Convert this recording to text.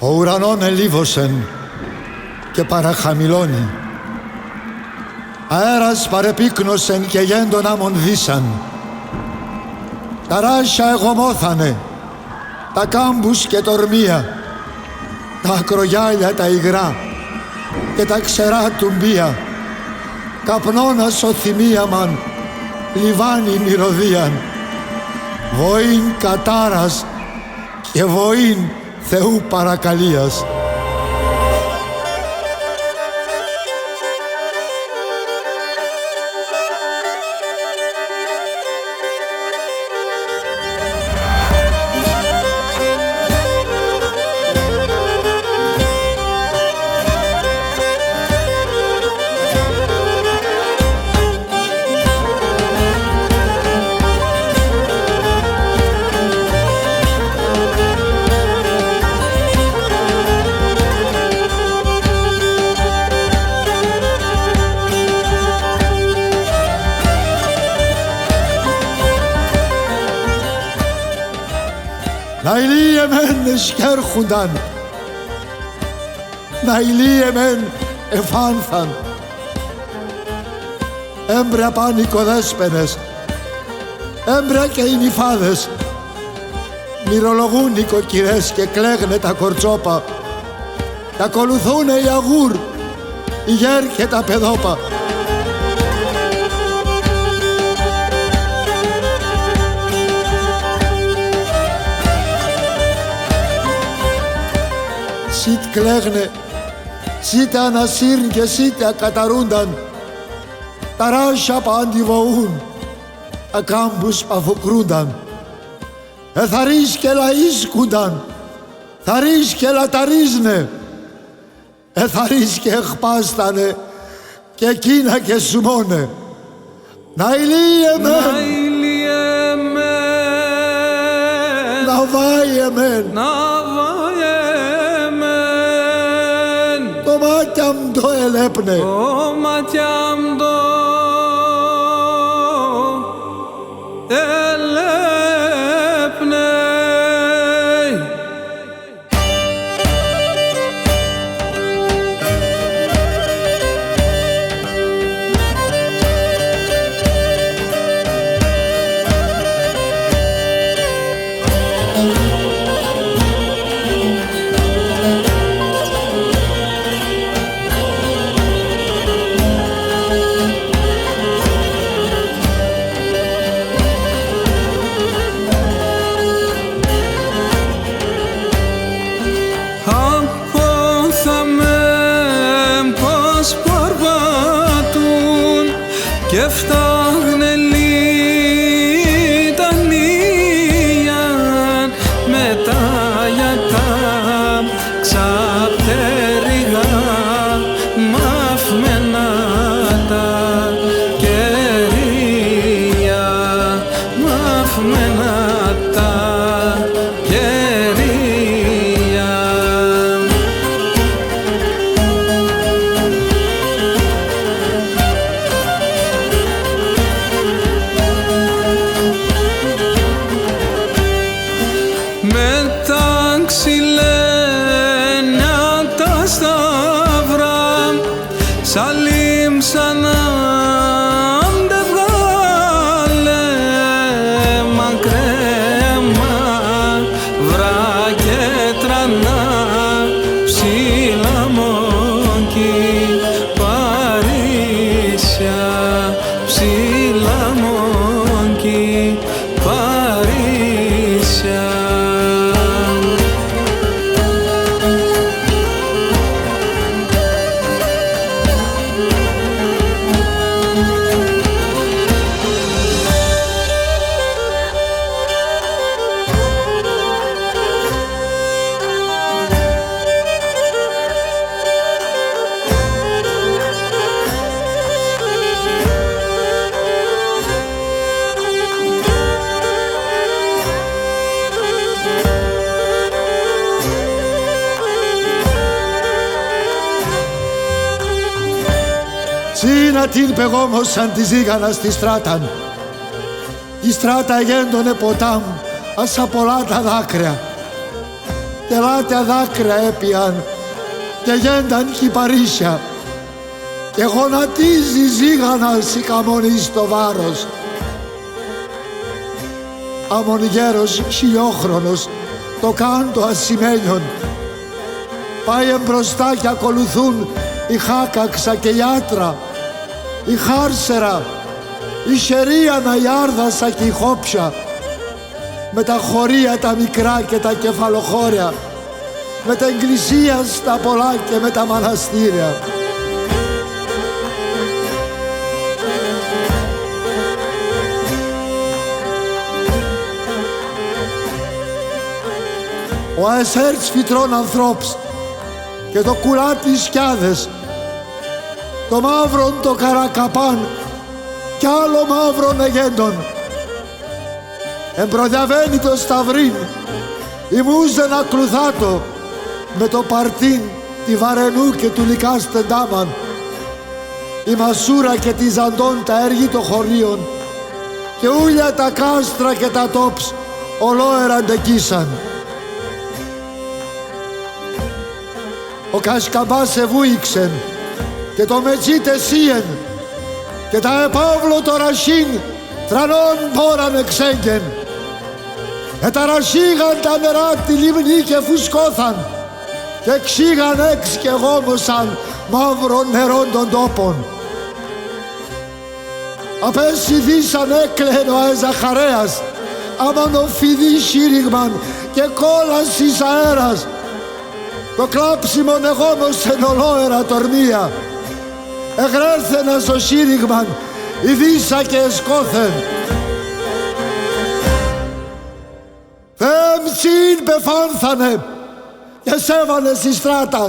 Ο ουρανόν ελίβωσεν και παραχαμηλώνει. Αέρας παρεπίκνωσεν και γέντον αμονδίσαν. Τα ράσια εγωμόθανε, τα κάμπους και τορμία, τα ακρογιάλια τα υγρά και τα ξερά τουμπία, καπνώνας οθυμίαμαν, λιβάνι μυρωδίαν, βοήν κατάρας και βοήν Θεού παρακαλίας. Να ηλίεμεν εσκέρχουνταν, να ηλίεμεν εφάνθαν. Έμπρια πάνε οι κοδέσπαινες, έμπρια και οι νυφάδες. Μυρολογούν οι κοκκυρές και κλαίγνε τα κορτσόπα. Τα ακολουθούνε οι αγούρ, οι γέρ και τα παιδόπα. Σιτ κλαίγνε, σίτε ανασύρν και σίτε ακαταρούνταν. Τα ράσια παντιβοούν, τα κάμπους παφοκρούνταν. Εθαρείς και λαΐσκουνταν, θαρείς και λαταρίζνε. Εθαρείς και εχπάστανε και εκείνα και σουμώνε. Να ηλίεμεν, να βάιεμεν, το μάτια μου το ελέπνε, το μάτια μου το ελέπνε. Και φτάγνε λιτανία με τα γιατά ξαπτερίγα μαυμένα τα κερία, μαυμένα τα κερία. Με τα ξυλένια τα σταυρά σαλίμψανα ντε βγάλε μακρέμα βρά και τρανά ψηλά μόκι Παρίσια, ψηλά μόκι Παρίσια. Σίνα την πεγόμωσαν τη ζήγανα στη στράταν. Η στράτα γέντονε ποτάμ, ασα πολλά τα δάκρυα. τελάτια δάκρυα έπιαν και γένταν κυπαρίσια και γονατίζει ζήγανα σικαμονή στο βάρος. Άμον γέρος χιλιόχρονος το κάντο ασημένιον πάει εμπροστά και ακολουθούν η Χάκαξα και η Άτρα, η Χάρσερα, η Σερίανα, η Άρδασα και η Χόψια, με τα χωρία τα μικρά και τα κεφαλοχώρια, με τα εκκλησία στα πολλά και με τα μοναστήρια. Ο αεσέρτς φυτρών ανθρώπς και το κουλάτι σκιάδες, το μαύρον το καρακαπάν κι άλλο μαύρον εγέντον. Εμπροδιαβαίνει το σταυρίν, η μούζενα κλουθάτο, με το παρτίν τη βαρενού και του λικάστε ντάμαν, η μασούρα και τη ζαντών τα έργη των χωρίων και ούλια τα κάστρα και τα τόψ ολόεραν τεκίσαν. Ο Κασκαμπάς εβούηξεν και το μετσίτε σίεν και τα επάβλο το ρασίν τρανών πόραν εξέγγεν. Εταρασίγαν τα νερά τη λιμνή και φουσκώθαν και εξήγαν έξ και γόμωσαν μαύρων νερών των τόπων. Απέσιδίσαν έκλαιν ο Αεζαχαρέας, αμανοφιδί σύριγμαν και κόλασης αέρας. Το κλάψιμον εγόμωσεν ολόερα τορμία, εγρέθαινα στο σύριγμαν η δύσα και εσκόθεν. Θέμψιν πεφάνθανε και σέβανε στη στράτα.